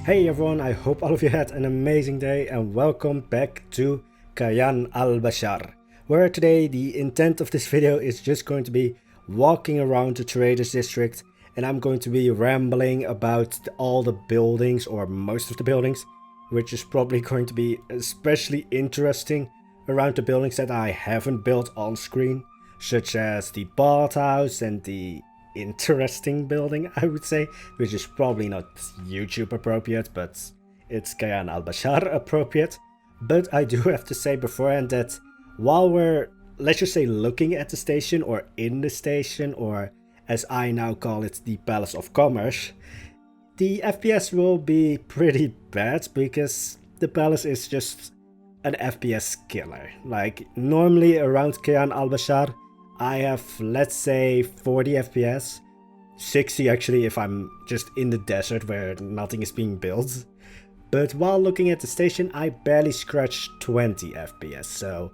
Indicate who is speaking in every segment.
Speaker 1: Hey everyone, I hope all of you had an amazing day and welcome back to Kayan Al-Bashar, where today the intent of this video is just going to be walking around the traders district, and I'm going to be rambling about all the buildings, or most of the buildings, which is probably going to be especially interesting around the buildings that I haven't built on screen, such as the bathhouse and the interesting building, I would say, which is probably not YouTube appropriate, but it's Kayan Al-Bashar appropriate. But I do have to say beforehand that while we're, let's just say, looking at the station, or in the station, or as I now call it, the Palace of Commerce, the FPS will be pretty bad because the palace is just an FPS killer. Like, normally around Kayan Al-Bashar I have, let's say, 40 FPS, 60 actually if I'm just in the desert where nothing is being built. But while looking at the station, I barely scratched 20 FPS, so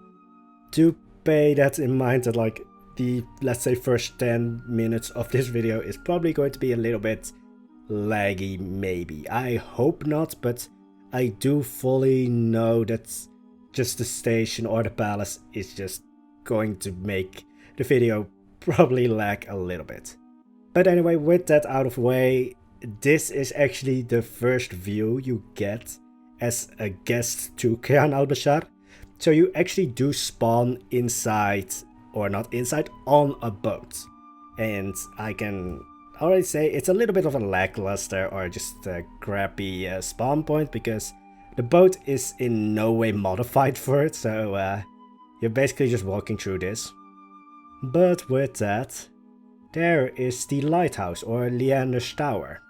Speaker 1: do pay that in mind that like the, let's say, first 10 minutes of this video is probably going to be a little bit laggy, maybe. I hope not, but I do fully know that just the station or the palace is just going to make the video probably lag a little bit. But anyway, with that out of the way, this is actually the first view you get as a guest to Kayan Al-Bashar. So you actually do spawn inside, or not inside, on a boat. And I can already say it's a little bit of a lackluster or just a crappy spawn point, because the boat is in no way modified for it, so you're basically just walking through this. But with that, there is the lighthouse, or Leander's Tower,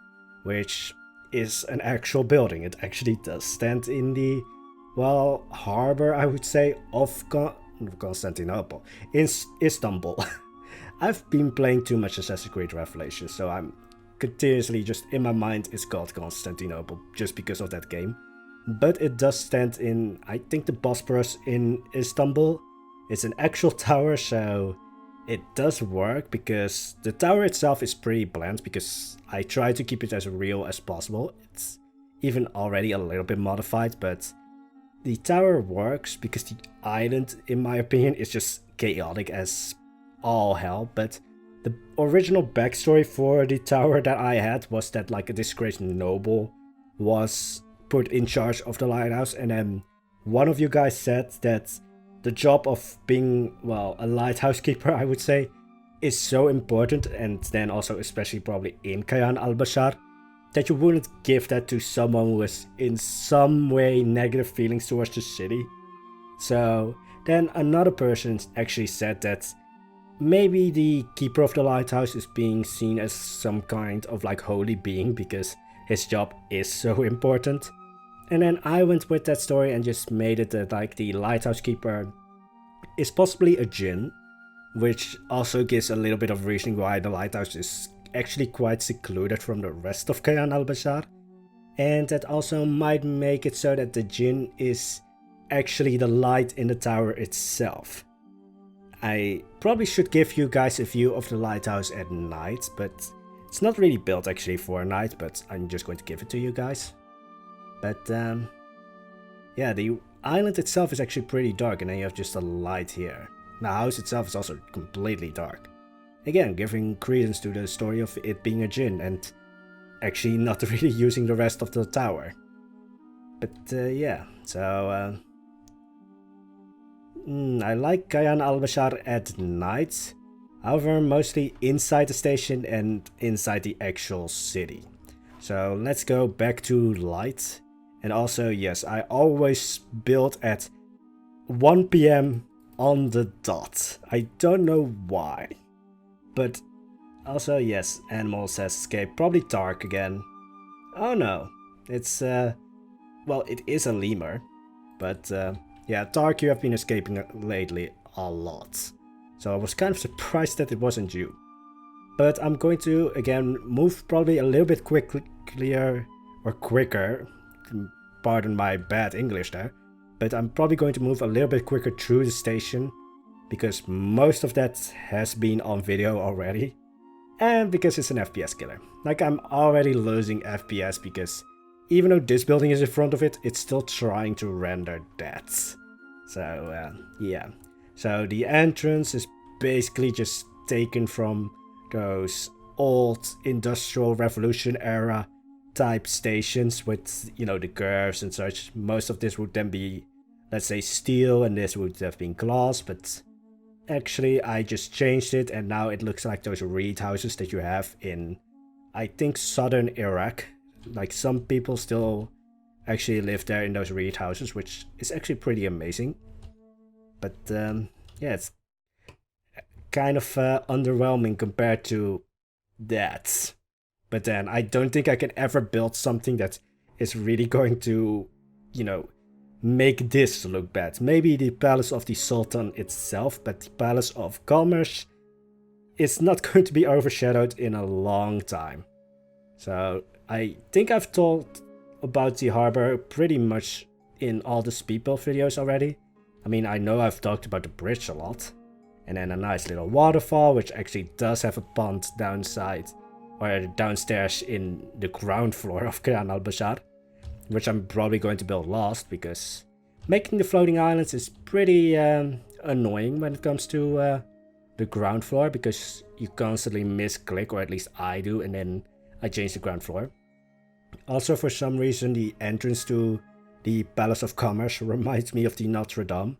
Speaker 1: which is an actual building. It actually does stand in the, well, harbor, I would say, of Constantinople, in Istanbul. I've been playing too much Assassin's Creed Revelations, so I'm continuously just in my mind it's called Constantinople just because of that game. But it does stand in, I think, the Bosporus in Istanbul. It's an actual tower, so it does work because the tower itself is pretty bland, because I try to keep it as real as possible. It's even already a little bit modified, but the tower works because the island, in my opinion, is just chaotic as all hell. But the original backstory for the tower that I had was that like a disgraced noble was put in charge of the lighthouse, and then one of you guys said that the job of being, well, a lighthouse keeper, I would say, is so important, and then also especially probably in Kayan Al-Bashar, that you wouldn't give that to someone who has in some way negative feelings towards the city. So then another person actually said that maybe the keeper of the lighthouse is being seen as some kind of like holy being because his job is so important. And then I went with that story and just made it that like the lighthouse keeper is possibly a djinn, which also gives a little bit of reasoning why the lighthouse is actually quite secluded from the rest of Kayan Al-Bashar. And that also might make it so that the djinn is actually the light in the tower itself. I probably should give you guys a view of the lighthouse at night, but it's not really built actually for a night, but I'm just going to give it to you guys. But yeah, the island itself is actually pretty dark, and then you have just a light here. The house itself is also completely dark. Again, giving credence to the story of it being a djinn and actually not really using the rest of the tower. But yeah, so I like Kayan Al-Bashar at night. However, mostly inside the station and inside the actual city. So let's go back to light. And also, yes, I always build at 1 PM on the dot. I don't know why. But also, yes, animals has escaped. Probably dark again. Oh no, it's, well, it is a lemur. But yeah, dark you have been escaping lately a lot. So I was kind of surprised that it wasn't you. But I'm going to, again, move probably a little bit quicker, pardon my bad English there, but I'm probably going to move a little bit quicker through the station, because most of that has been on video already, and because it's an FPS killer. Like, I'm already losing FPS because even though this building is in front of it, it's still trying to render that. So yeah. So the entrance is basically just taken from those old Industrial Revolution era type stations with, you know, the curves and such. Most of this would then be, let's say, steel, and this would have been glass, but actually I just changed it and now it looks like those reed houses that you have in, I think, southern Iraq. Like, some people still actually live there in those reed houses, which is actually pretty amazing. But yeah, it's kind of underwhelming compared to that. But then I don't think I can ever build something that is really going to, you know, make this look bad. Maybe the Palace of the Sultan itself, but the Palace of Commerce is not going to be overshadowed in a long time. So I think I've told about the harbor pretty much in all the speedbuild videos already. I mean, I know I've talked about the bridge a lot. And then a nice little waterfall, which actually does have a pond downside, or downstairs in the ground floor of Kayan Al-Bashar, which I'm probably going to build last, because making the floating islands is pretty annoying when it comes to the ground floor, because you constantly misclick, or at least I do, and then I change the ground floor. Also, for some reason, the entrance to the Palace of Commerce reminds me of the Notre Dame.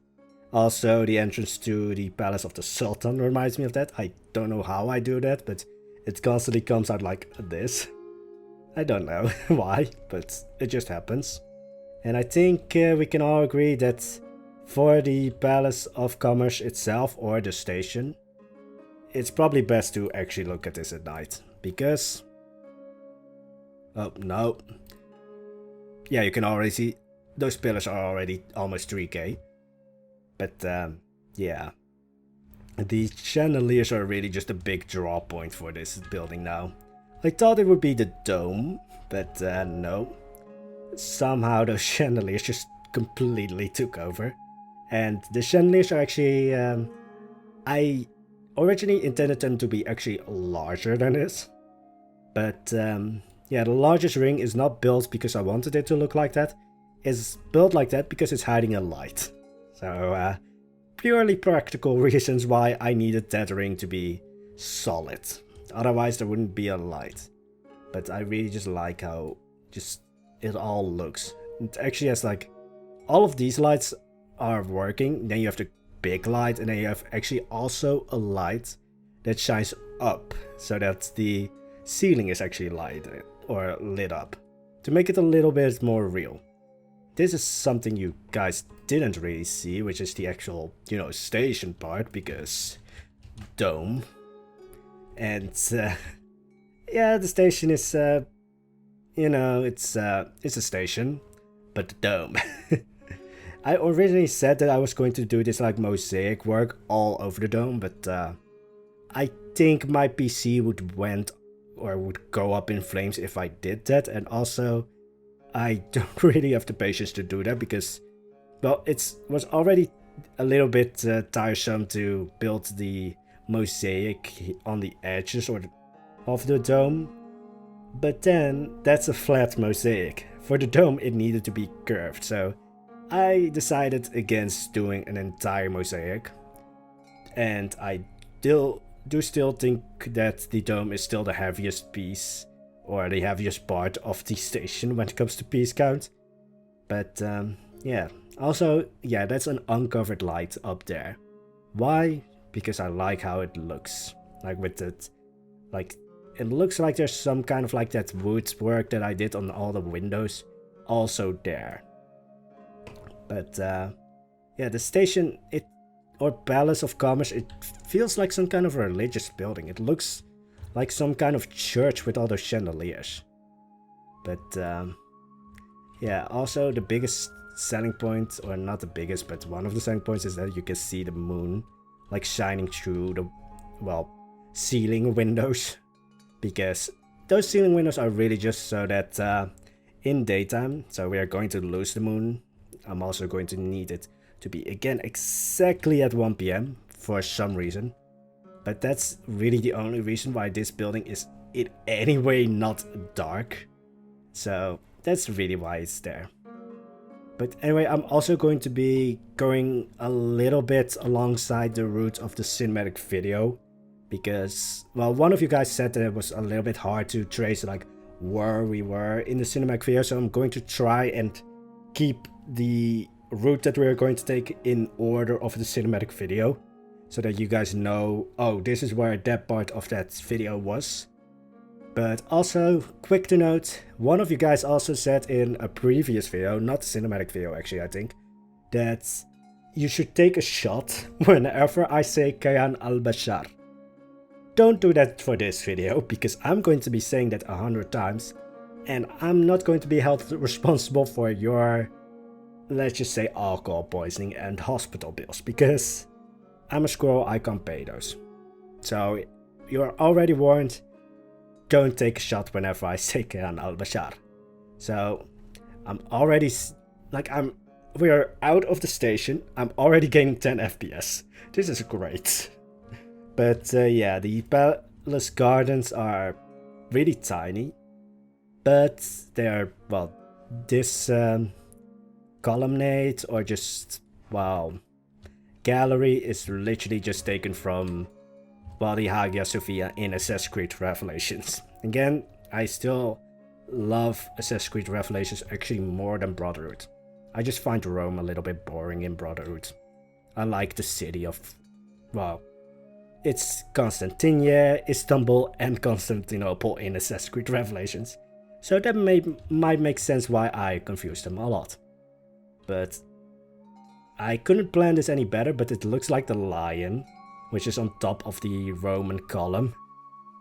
Speaker 1: Also, the entrance to the Palace of the Sultan reminds me of that. I don't know how I do that, but it constantly comes out like this. I don't know why, but it just happens. And I think we can all agree that for the Palace of Commerce itself, or the station, it's probably best to actually look at this at night, because... oh, no. Yeah, you can already see those pillars are already almost 3k. But yeah, the chandeliers are really just a big draw point for this building now. I thought it would be the dome, but no. Somehow those chandeliers just completely took over. And the chandeliers are actually, I originally intended them to be actually larger than this. But yeah, the largest ring is not built because I wanted it to look like that. It's built like that because it's hiding a light. So, purely practical reasons why I needed that ring to be solid. Otherwise, there wouldn't be a light. But I really just like how just it all looks. It actually has like, all of these lights are working. Then you have the big light, and then you have actually also a light that shines up, so that the ceiling is actually lighted or lit up, to make it a little bit more real. This is something you guys didn't really see, which is the actual, you know, station part, because dome. And yeah, the station is, you know, it's a station, but the dome. I originally said that I was going to do this like mosaic work all over the dome, but I think my PC would go up in flames if I did that, and also I don't really have the patience to do that, because, well, it was already a little bit tiresome to build the mosaic on the edges of the dome. But then, that's a flat mosaic. For the dome, it needed to be curved, so I decided against doing an entire mosaic. And I do still think that the dome is still the heaviest piece, or the heaviest part of the station when it comes to piece count. But yeah, also, yeah, that's an uncovered light up there. Why? Because I like how it looks. Like with it, like, it looks like there's some kind of like that woodwork that I did on all the windows also there. But yeah, the station, or Palace of Commerce, it feels like some kind of religious building. It looks like some kind of church with all those chandeliers. But yeah, also the biggest selling point, or not the biggest, but one of the selling points, is that you can see the moon like shining through the, well, ceiling windows. Because those ceiling windows are really just so that in daytime, so we are going to lose the moon, I'm also going to need it to be again exactly at 1 PM for some reason. But that's really the only reason why this building is in any way not dark. So that's really why it's there. But anyway, I'm also going to be going a little bit alongside the route of the cinematic video, because, well, one of you guys said that it was a little bit hard to trace like where we were in the cinematic video, so I'm going to try and keep the route that we're going to take in order of the cinematic video, so that you guys know, oh, this is where that part of that video was. But also, quick to note, one of you guys also said in a previous video, not the cinematic video actually, I think, that you should take a shot whenever I say Kayan Al-Bashar. Don't do that for this video, because I'm going to be saying that 100 times, and I'm not going to be held responsible for your, let's just say, alcohol poisoning and hospital bills, because I'm a squirrel, I can't pay those. So, you're already warned. Don't take a shot whenever I say Kayan Al-Bashar. So, I'm already, we're out of the station. I'm already gaining 10 FPS. This is great. But yeah, the palace gardens are really tiny. But they're, well, this colonnade or just, well, gallery is literally just taken from, well, the Hagia Sophia in Assassin's Creed Revelations. Again, I still love Assassin's Creed Revelations actually more than Brotherhood. I just find Rome a little bit boring in Brotherhood. I like the city of, well, it's Constantinople, Istanbul and Constantinople in Assassin's Creed Revelations. So that might make sense why I confuse them a lot. But I couldn't plan this any better, but it looks like the lion, which is on top of the Roman column,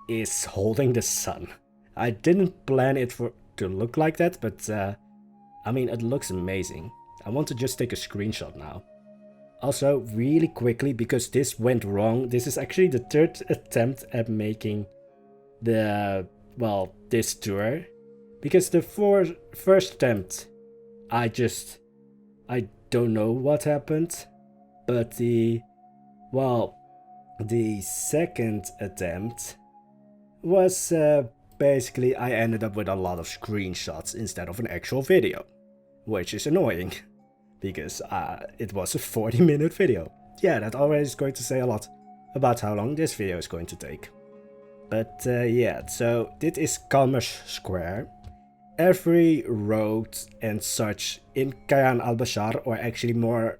Speaker 1: is holding the sun. I didn't plan it to look like that, but I mean, it looks amazing. I want to just take a screenshot now. Also, really quickly, because this went wrong, this is actually the third attempt at making the, well, this tour. Because the first attempt, I don't know what happened, but the second attempt was basically I ended up with a lot of screenshots instead of an actual video, which is annoying because it was a 40-minute video. Yeah, that already is going to say a lot about how long this video is going to take. But yeah, so this is Commerce Square. Every road and such in Kayan Al-Bashar, or actually more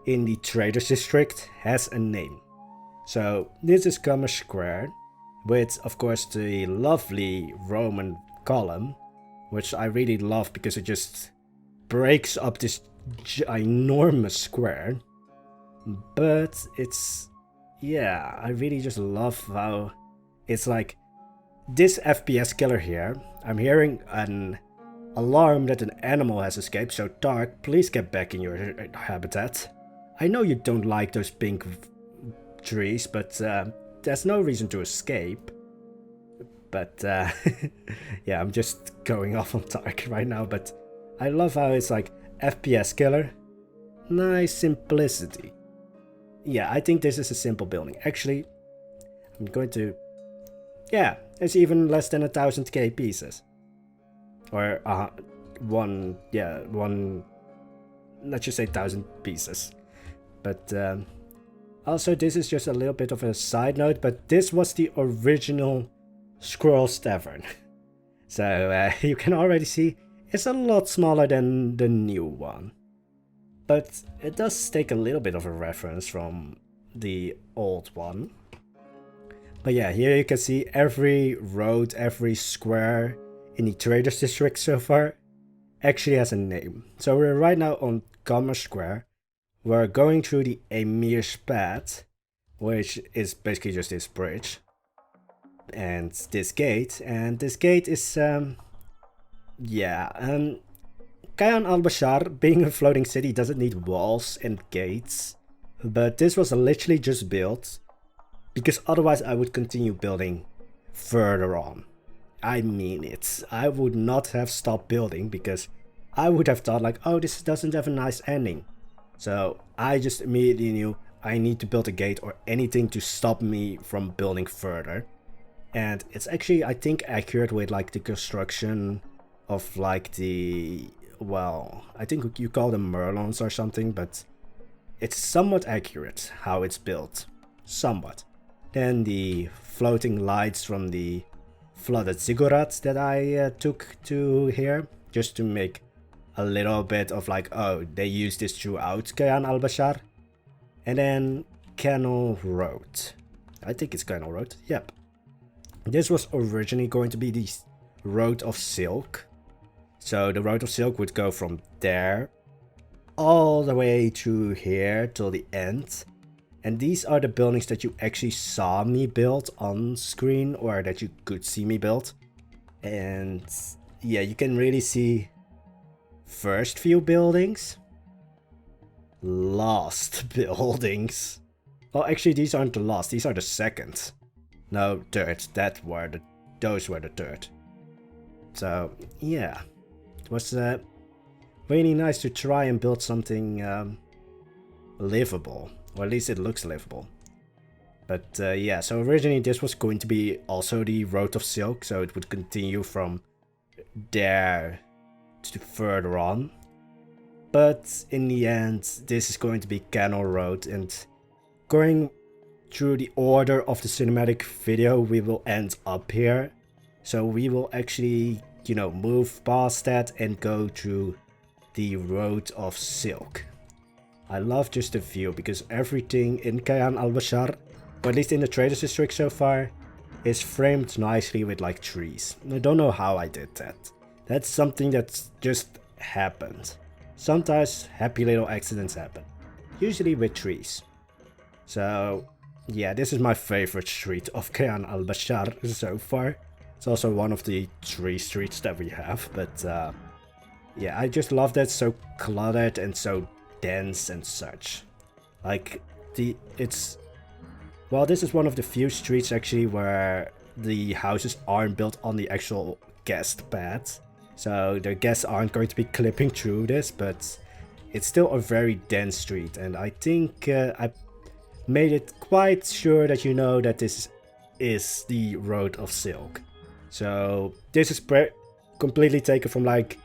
Speaker 1: in the Traders District, has a name. So this is Commerce Square, with of course the lovely Roman column, which I really love because it just breaks up this enormous square. But it's, yeah, I really just love how it's like this FPS killer here. I'm hearing an alarm that an animal has escaped, so Tark, please get back in your habitat. I know you don't like those pink trees, but there's no reason to escape. But yeah, I'm just going off on Tark right now, but I love how it's like FPS killer. Nice simplicity. Yeah, I think this is a simple building. Actually, I'm going to... Yeah, it's even less than 1000k pieces. Or one, let's just say 1000 pieces. But also this is just a little bit of a side note, but this was the original Squirrel's Tavern. So you can already see it's a lot smaller than the new one. But it does take a little bit of a reference from the old one. But yeah, here you can see every road, every square in the Traders District so far actually has a name. So we're right now on Commerce Square. We're going through the Emir's Path, which is basically just this bridge. And this gate. And this gate is, Kayan Al-Bashar, being a floating city, doesn't need walls and gates. But this was literally just built because otherwise I would continue building further on. I mean it. I would not have stopped building because I would have thought like, oh, this doesn't have a nice ending. So I just immediately knew I need to build a gate or anything to stop me from building further. And it's actually, I think, accurate with like the construction of like the, well, I think you call them merlons or something, but it's somewhat accurate how it's built. Somewhat. Then the floating lights from the flooded ziggurats that I took to here, just to make a little bit of like, oh, they use this throughout Kayan Al-Bashar. And then Canal Road. I think it's Canal Road, yep. This was originally going to be the Road of Silk. So the Road of Silk would go from there all the way to here till the end. And these are the buildings that you actually saw me build on screen, or that you could see me build. And yeah, you can really see first few buildings, last buildings. Well, actually these aren't the last, these are the second. No, third, those were the third. So yeah, it was really nice to try and build something livable. Or at least it looks livable. But yeah, so originally this was going to be also the Road of Silk, so it would continue from there to further on. But in the end, this is going to be Canal Road, and going through the order of the cinematic video, we will end up here. So we will actually, you know, move past that and go to the Road of Silk. I love just the view, because everything in Kayan Al-Bashar, or at least in the Traders District so far, is framed nicely with like trees. I don't know how I did that. That's something that just happened. Sometimes happy little accidents happen. Usually with trees. So yeah, this is my favorite street of Kayan Al-Bashar so far. It's also one of the 3 streets that we have, but yeah, I just love that it's so cluttered and so dense and such. Like well, this is one of the few streets actually where the houses aren't built on the actual guest paths. So the guests aren't going to be clipping through this, but it's still a very dense street, and I think I made it quite sure that you know that this is the Road of Silk. So this is completely taken from like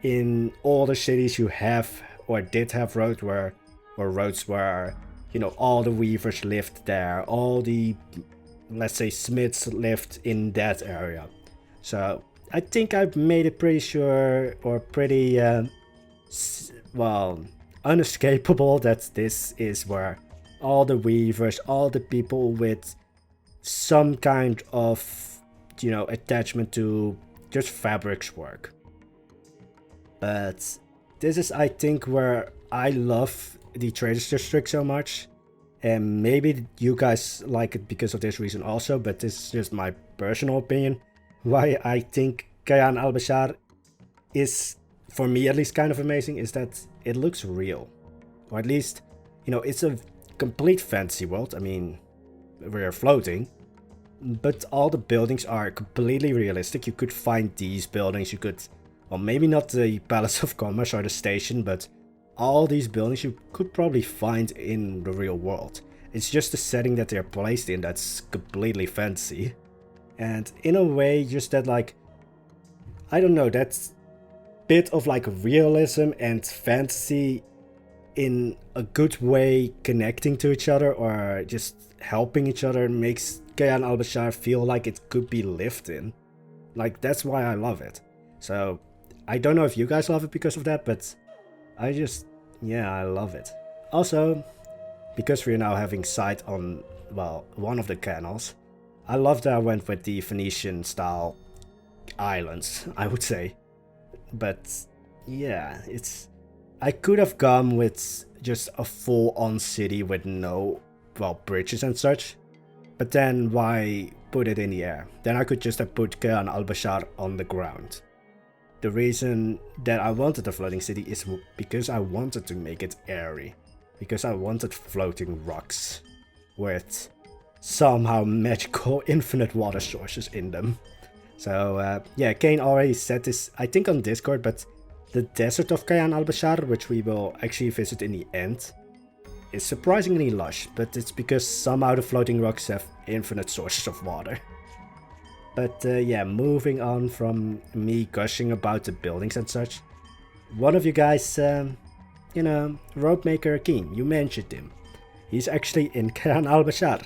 Speaker 1: in all the cities you have or did have roads where you know, all the weavers lived there, all the, let's say, smiths lived in that area. So I think I've made it pretty sure, or pretty well, unescapable, that this is where all the weavers, all the people with some kind of, you know, attachment to just fabrics work. But this is, I think, where I love the Traders District so much. And maybe you guys like it because of this reason also, but this is just my personal opinion. Why I think Kayan Al-Bashar is, for me at least, kind of amazing, is that it looks real. Or at least, you know, it's a complete fantasy world. I mean, we're floating. But all the buildings are completely realistic. You could find these buildings, you could, well, maybe not the Palace of Commerce or the station, but all these buildings you could probably find in the real world. It's just the setting that they're placed in that's completely fantasy. And in a way, just that, like, I don't know, that's bit of like realism and fantasy in a good way connecting to each other or just helping each other makes Kayan Al-Bashar feel like it could be lived in. Like, that's why I love it. So I don't know if you guys love it because of that, but I just, yeah, I love it. Also, because we're now having sight on, well, one of the canals, I love that I went with the Phoenician style islands, I would say. But yeah, I could have gone with just a full-on city with no, well, bridges and such. But then why put it in the air? Then I could just have put Kayan Al-Bashar on the ground. The reason that I wanted a floating city is because I wanted to make it airy. Because I wanted floating rocks with somehow magical infinite water sources in them. So yeah, Kane already said this, I think on Discord, but the desert of Kayan Al-Bashar, which we will actually visit in the end, is surprisingly lush, but it's because somehow the floating rocks have infinite sources of water. But yeah, moving on from me gushing about the buildings and such. One of you guys, you know, rope maker Hakim, you mentioned him. He's actually in Kayan Al-Bashar.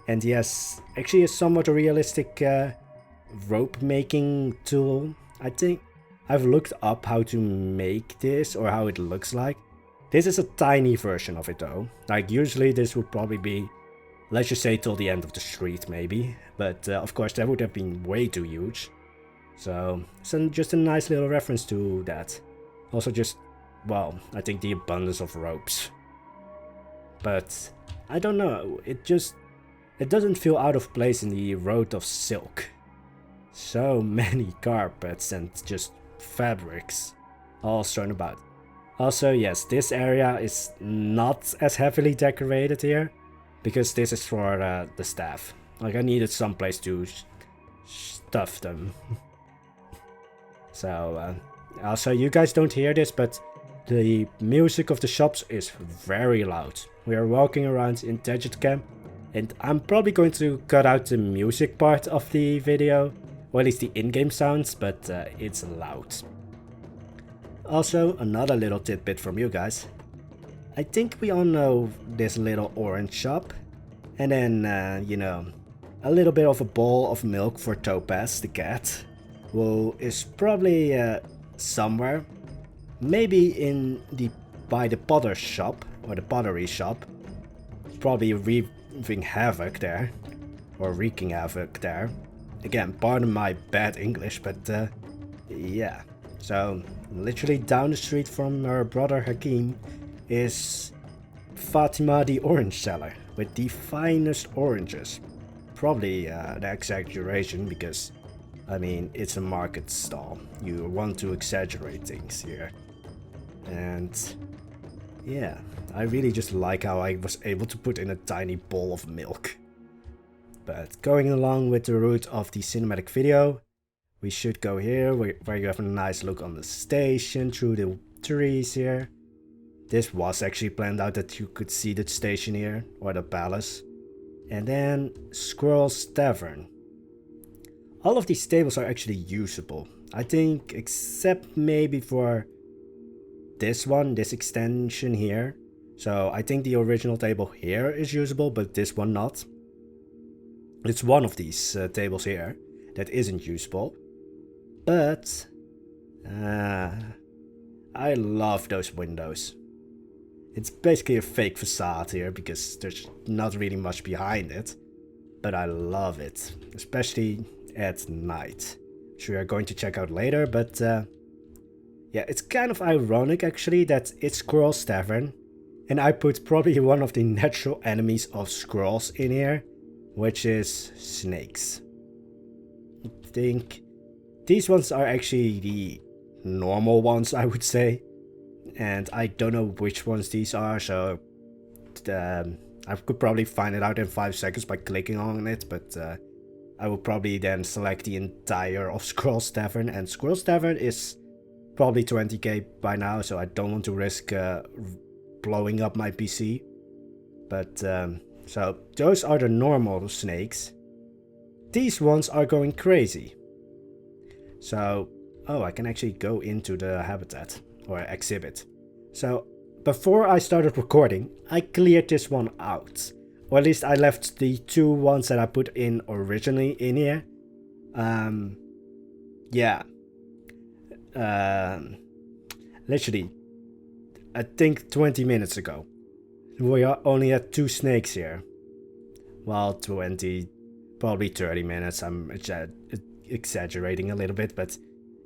Speaker 1: And he has actually a somewhat realistic rope making tool. I think I've looked up how to make this or how it looks like. This is a tiny version of it though. Like usually this would probably be, let's just say till the end of the street maybe. But of course that would have been way too huge. So it's just a nice little reference to that. Also just, well, I think the abundance of ropes. But I don't know, it doesn't feel out of place in the road of silk. So many carpets and just fabrics all strewn about. Also, yes, this area is not as heavily decorated here, because this is for the staff. Like, I needed some place to stuff them. So, also, you guys don't hear this, but the music of the shops is very loud. We are walking around in Tagit Camp, and I'm probably going to cut out the music part of the video, or at least the in-game sounds, but it's loud. Also, another little tidbit from you guys. I think we all know this little orange shop. And then, you know, a little bit of a bowl of milk for Topaz, the cat, who is probably somewhere. Maybe by the potter's shop, or the pottery shop. Probably wreaking havoc there. Or wreaking havoc there. Again, pardon my bad English, but yeah. So, literally down the street from her brother Hakim is Fatima the orange seller with the finest oranges. Probably an exaggeration because, I mean, it's a market stall. You want to exaggerate things here. And yeah, I really just like how I was able to put in a tiny bowl of milk. But going along with the route of the cinematic video, we should go here, where you have a nice look on the station through the trees here. This was actually planned out that you could see the station here, or the palace. And then Squirrel's Tavern. All of these tables are actually usable. I think, except maybe for this one, this extension here. So I think the original table here is usable, but this one not. It's one of these tables here that isn't usable. But I love those windows. It's basically a fake facade here because there's not really much behind it. But I love it, especially at night, which we are going to check out later. But yeah, it's kind of ironic actually that it's Squirrel's Tavern. And I put probably one of the natural enemies of squirrels in here, which is snakes. I think these ones are actually the normal ones, I would say. And I don't know which ones these are, so I could probably find it out in 5 seconds by clicking on it, but I will probably then select the entire of Squirrel's Tavern, and Squirrel's Tavern is probably 20k by now, so I don't want to risk blowing up my PC. But so those are the normal snakes. These ones are going crazy. So, oh, I can actually go into the habitat or exhibit. So before I started recording, I cleared this one out. Or at least I left the 2 ones that I put in originally in here. Yeah. Literally, I think 20 minutes ago. We only had 2 snakes here. Well, 20, probably 30 minutes. I'm exaggerating a little bit, but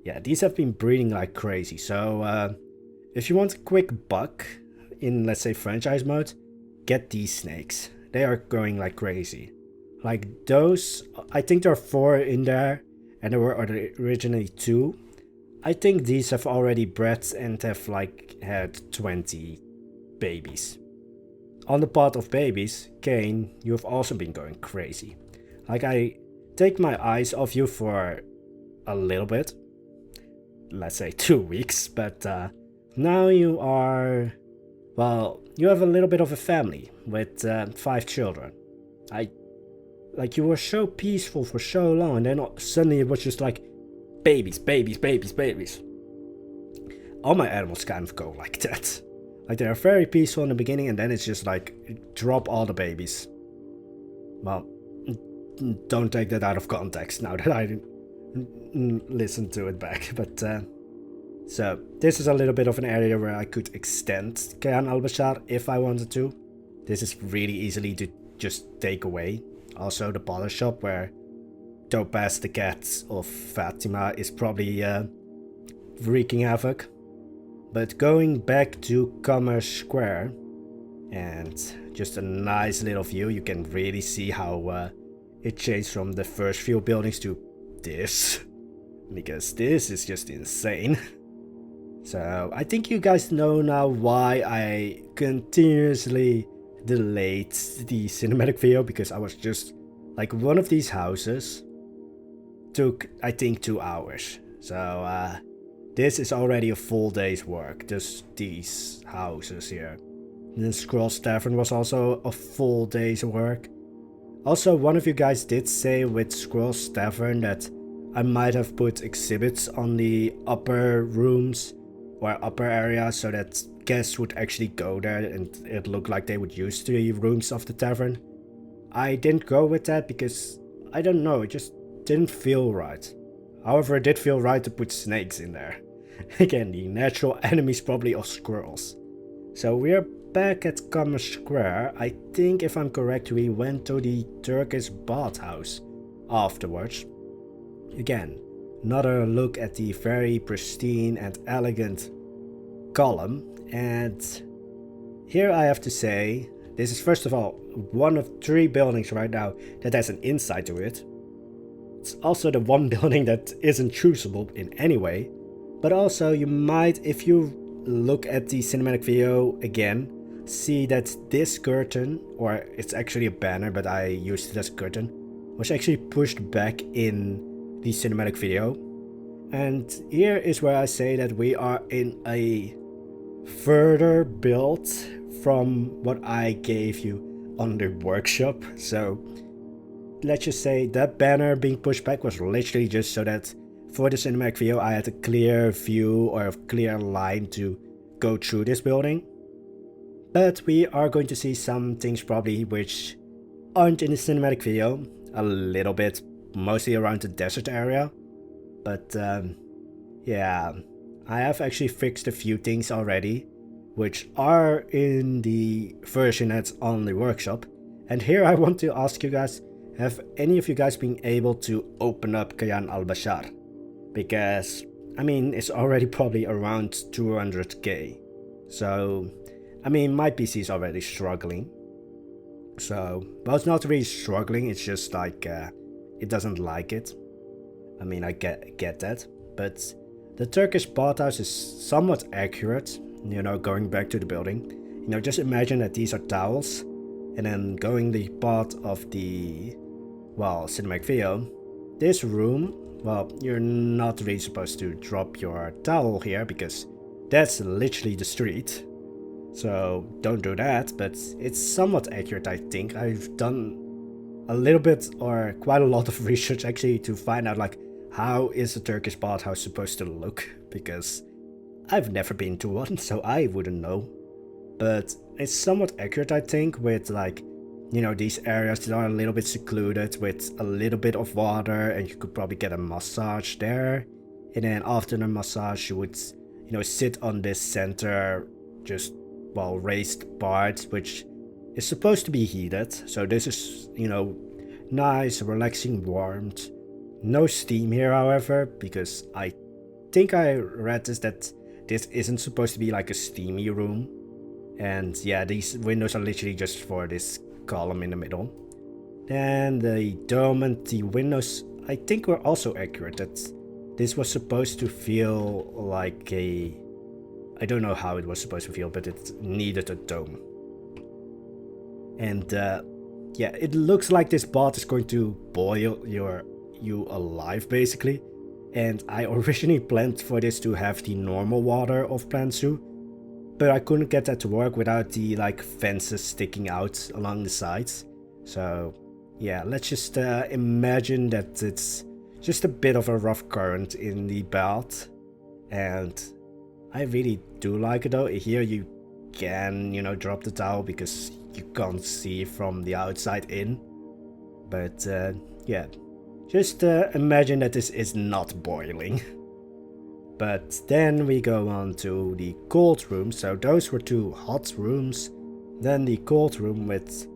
Speaker 1: yeah, these have been breeding like crazy. So if you want a quick buck in, let's say, franchise mode, get these snakes. They are growing like crazy. Like those, I think there are 4 in there, and there were originally 2. I think these have already bred and have like had 20 babies. On the part of babies, Kane, you have also been going crazy. Like, I take my eyes off you for a little bit, let's say 2 weeks, but now you are, well, you have a little bit of a family with 5 children. I Like, you were so peaceful for so long, and then suddenly it was just like babies, babies, babies, babies. All my animals kind of go like that. Like, they're very peaceful in the beginning, and then it's just like, drop all the babies. Well, don't take that out of context now that I listen to it back. But so this is a little bit of an area where I could extend Kayan Al-Bashar if I wanted to. This is really easily to just take away. Also the polish shop where Topaz the cat of Fatima is probably wreaking havoc. But going back to Commerce Square, and just a nice little view, you can really see how it changed from the first few buildings to this, because this is just insane. So I think you guys know now why I continuously delayed the cinematic video, because I was just like, one of these houses took I think 2 hours. So this is already a full day's work, just these houses here. And then Scrolls Tavern was also a full day's work. Also, one of you guys did say with Scrolls Tavern that I might have put exhibits on the upper rooms or upper areas so that guests would actually go there and it looked like they would use the rooms of the tavern. I didn't go with that because, I don't know, it just didn't feel right. However, it did feel right to put snakes in there. Again, the natural enemies probably of squirrels. So we are back at Commerce Square. I think if I'm correct, we went to the Turkish bathhouse afterwards. Again, another look at the very pristine and elegant column. And here I have to say, this is first of all one of 3 buildings right now that has an inside to it. It's also the one building that isn't choosable in any way. But also you might, if you look at the cinematic video again, see that this curtain, or it's actually a banner but I used it as a curtain, was actually pushed back in the cinematic video. And here is where I say that we are in a further build from what I gave you on the workshop. So let's just say that banner being pushed back was literally just so that for the cinematic video I had a clear view or a clear line to go through this building. But we are going to see some things probably which aren't in the cinematic video, a little bit, mostly around the desert area. But yeah, I have actually fixed a few things already, which are in the version that's on the workshop. And here I want to ask you guys, have any of you guys been able to open up Kayan Al-Bashar? Because, I mean, it's already probably around 200k. So, I mean, my PC is already struggling. So, well, it's not really struggling, it's just like, it doesn't like it. I mean, I get that. But the Turkish bathhouse is somewhat accurate, you know, going back to the building. You know, just imagine that these are towels, and then going the part of the, well, cinematic video, this room, well, you're not really supposed to drop your towel here because that's literally the street. So don't do that, but it's somewhat accurate, I think. I've done a little bit or quite a lot of research actually to find out like how is a Turkish bathhouse supposed to look, because I've never been to one, so I wouldn't know. But it's somewhat accurate, I think, with like, you know, these areas that are a little bit secluded with a little bit of water, and you could probably get a massage there. And then after the massage you would, you know, sit on this center, just, well, raised part, which is supposed to be heated. So this is, you know, nice, relaxing warmth. No steam here, however, because I think I read this that this isn't supposed to be like a steamy room. And yeah, these windows are literally just for this column in the middle. And the dome and the windows, I think, were also accurate. That this was supposed to feel like a, I don't know how it was supposed to feel, but it needed a dome. And yeah, it looks like this bath is going to boil you alive, basically. And I originally planned for this to have the normal water of Plansu, but I couldn't get that to work without the like fences sticking out along the sides. So yeah, let's just imagine that it's just a bit of a rough current in the belt. And I really do like it though. Here you can, drop the towel because you can't see from the outside in. But yeah, just imagine that this is not boiling. But then we go on to the cold room. So those were 2 hot rooms. Then the cold room with,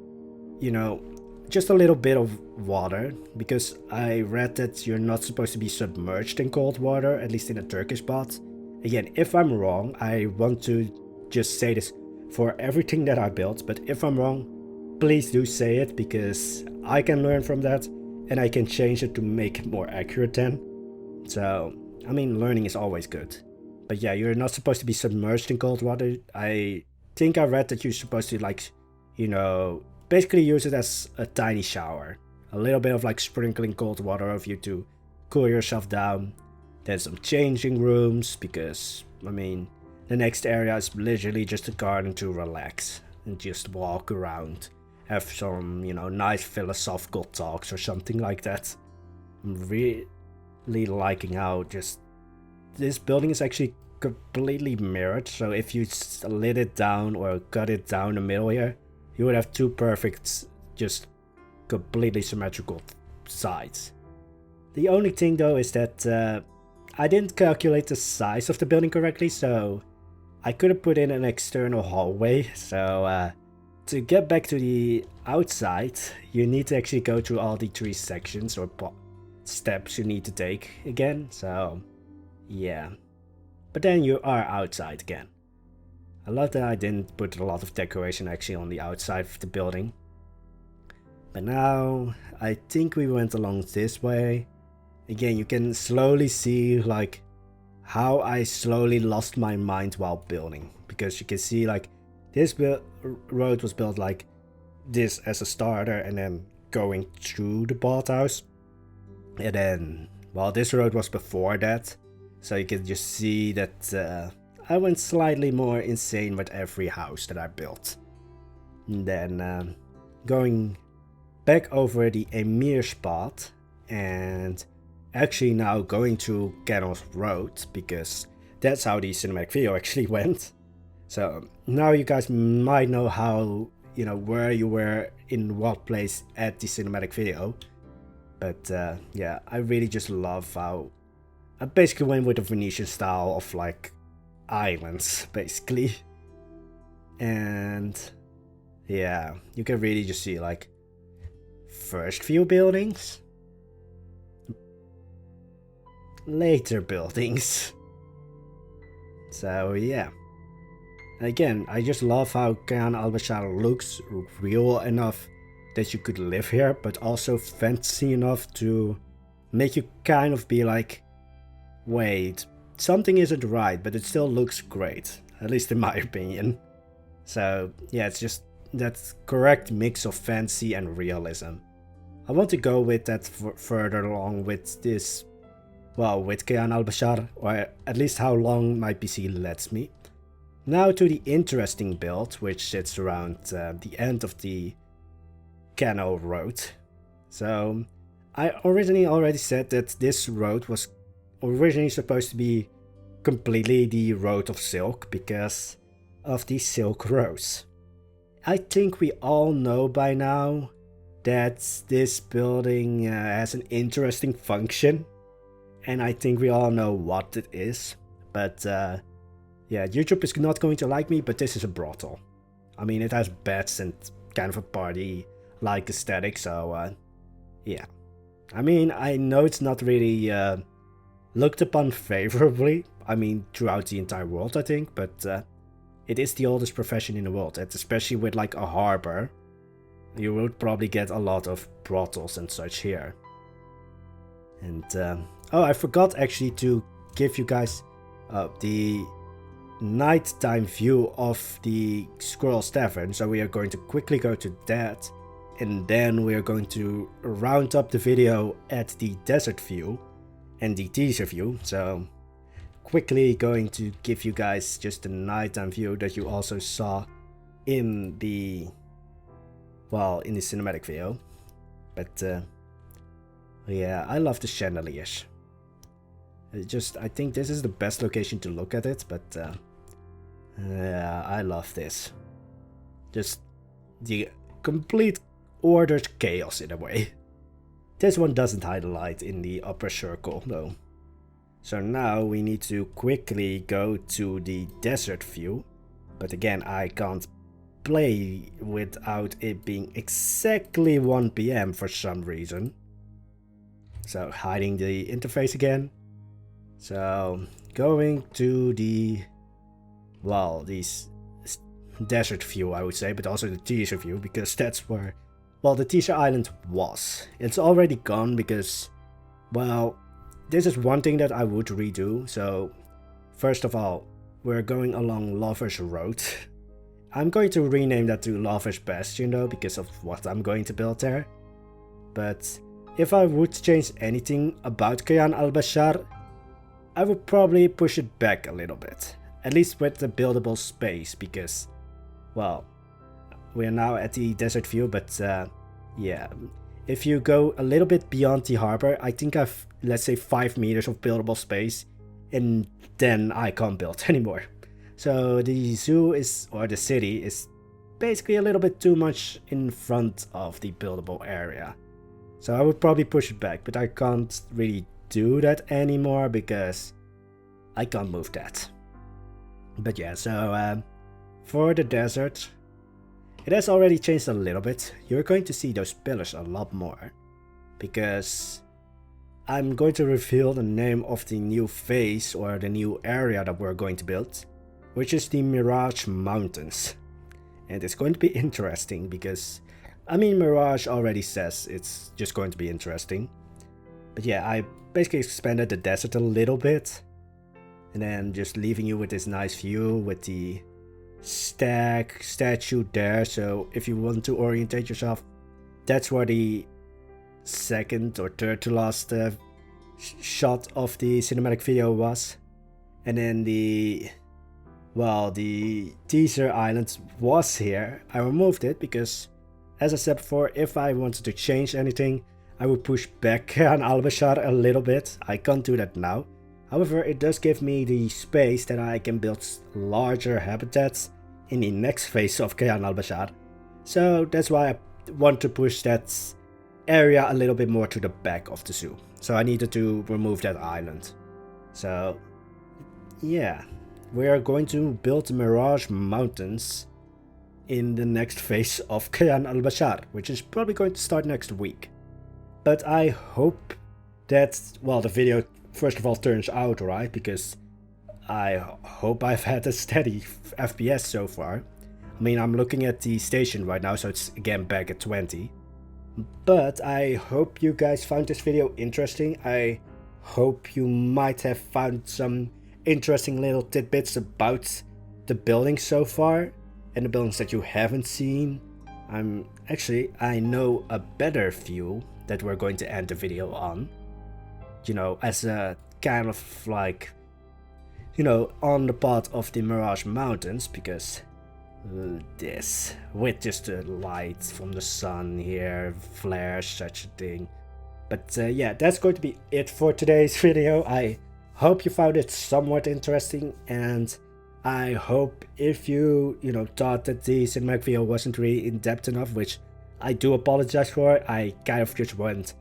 Speaker 1: just a little bit of water. Because I read that you're not supposed to be submerged in cold water, at least in a Turkish bath. Again, if I'm wrong, I want to just say this for everything that I built. But if I'm wrong, please do say it, because I can learn from that. And I can change it to make it more accurate then. So, I mean, learning is always good. But yeah, you're not supposed to be submerged in cold water. I think I read that you're supposed to, like, basically use it as a tiny shower. A little bit of like sprinkling cold water over you to cool yourself down. Then some changing rooms, because, I mean, the next area is literally just a garden to relax and just walk around. Have some, nice philosophical talks or something like that. I'm really liking how just this building is actually completely mirrored. So if you slid it down or cut it down the middle here, you would have 2 perfect, just completely symmetrical sides. The only thing though is that I didn't calculate the size of the building correctly, so I could have put in an external hallway. So to get back to the outside, you need to actually go through all the 3 sections or steps you need to take again. So yeah, but then you are outside again. I love that I didn't put a lot of decoration actually on the outside of the building. But now I think we went along this way. Again, you can slowly see like how I slowly lost my mind while building, because you can see like this road was built like this as a starter and then going through the bathhouse. And then, well, this road was before that. So you can just see that I went slightly more insane with every house that I built. And then going back over the Emir spot and actually now going to Canal's Road, because that's how the cinematic video actually went. So now you guys might know how, where you were in what place at the cinematic video. But yeah, I really just love how I basically went with the Venetian style of like islands, basically. And yeah, you can really just see like first few buildings, later buildings. So yeah. Again, I just love how Kayan Al-Bashar looks real enough that you could live here, but also fancy enough to make you kind of be like, wait, something isn't right, but it still looks great, at least in my opinion. So yeah, it's just that correct mix of fancy and realism. I want to go with that further along with this, well, with Kayan Al-Bashar, or at least how long my PC lets me. Now to the interesting build, which sits around the end of the Canal Road. So I originally already said that this road was originally supposed to be completely the Road of Silk because of the Silk Rose. I think we all know by now that this building has an interesting function, and I think we all know what it is. But yeah, YouTube is not going to like me, but this is a brothel. I mean, it has beds and kind of a party-like aesthetic, so yeah. I mean, I know it's not really looked upon favorably, I mean, throughout the entire world, I think, but it is the oldest profession in the world, and especially with like a harbor, you would probably get a lot of brothels and such here. And oh, I forgot actually to give you guys the nighttime view of the Squirrel's Tavern, so we are going to quickly go to that, and then we are going to round up the video at the desert view and the teaser view. So quickly going to give you guys just the nighttime view that you also saw in the, well, in the cinematic video. But yeah, I love the chandeliers. I think this is the best location to look at it, but yeah, I love this. Just the complete ordered chaos in a way. This one doesn't highlight in the upper circle though. So now we need to quickly go to the desert view. But again, I can't play without it being exactly 1 PM for some reason. So hiding the interface again. So going to the, well, these desert view I would say, but also the teaser view, because that's where, well, the teaser island was. It's already gone because, well, this is one thing that I would redo. So first of all, we're going along Lover's Road. I'm going to rename that to Lover's Bastion though, because of what I'm going to build there. But if I would change anything about Kayan Al-Bashar, I would probably push it back a little bit. At least with the buildable space, because, well, we're now at the desert view, but yeah. If you go a little bit beyond the harbor, I think I've, let's say, 5 meters of buildable space, and then I can't build anymore. So the zoo is, or the city is basically a little bit too much in front of the buildable area. So I would probably push it back, but I can't really do that anymore because I can't move that. But yeah, so for the desert, it has already changed a little bit. You're going to see those pillars a lot more, because I'm going to reveal the name of the new phase or the new area that we're going to build, which is the Mirage Mountains. And it's going to be interesting because, I mean, Mirage already says it's just going to be interesting. But yeah, I basically expanded the desert a little bit, and then just leaving you with this nice view with the statue there. So if you want to orientate yourself, that's where the second or third to last shot of the cinematic video was. And then the, well, the teaser island was here. I removed it because, as I said before, if I wanted to change anything, I would push back on Al-Bashar a little bit. I can't do that now. However, it does give me the space that I can build larger habitats in the next phase of Kayan Al-Bashar. So that's why I want to push that area a little bit more to the back of the zoo. So I needed to remove that island. So yeah, we are going to build Mirage Mountains in the next phase of Kayan Al-Bashar, which is probably going to start next week. But I hope that, well, the video first of all turns out right, because I hope I've had a steady FPS so far. I mean, I'm looking at the station right now, so it's again back at 20. But I hope you guys found this video interesting. I hope you might have found some interesting little tidbits about the buildings so far, and the buildings that you haven't seen. I know a better view that we're going to end the video on. You know, as a kind of like, you know, on the part of the Mirage Mountains, because this, with just the light from the sun here, flares, such a thing. But yeah, that's going to be it for today's video. I hope you found it somewhat interesting, and I hope if you thought that the cinematic video wasn't really in-depth enough, which I do apologize for. I kind of just went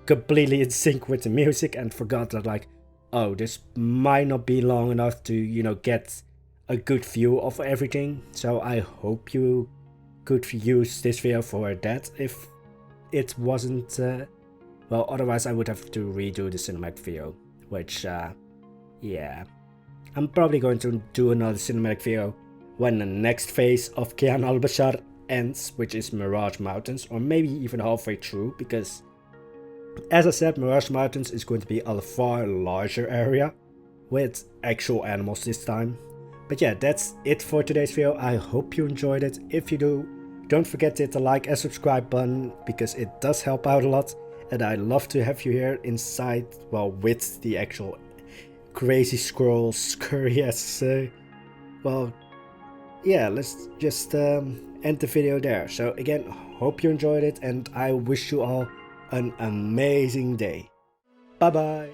Speaker 1: completely in sync with the music and forgot that, like, oh, this might not be long enough to, get a good view of everything. So I hope you could use this video for that if it wasn't, well, otherwise I would have to redo the cinematic video, which, yeah. I'm probably going to do another cinematic video when the next phase of Kayan Al-Bashar ends, which is Mirage Mountains, or maybe even halfway through, because as I said, Mirage Mountains is going to be a far larger area with actual animals this time. But yeah, that's it for today's video. I hope you enjoyed it. If you do, don't forget to hit the like and subscribe button, because it does help out a lot, and I'd love to have you here inside, well, with the actual crazy scroll scurry, as to say. Well, yeah, let's just end the video there. So again, hope you enjoyed it, and I wish you all an amazing day. Bye bye.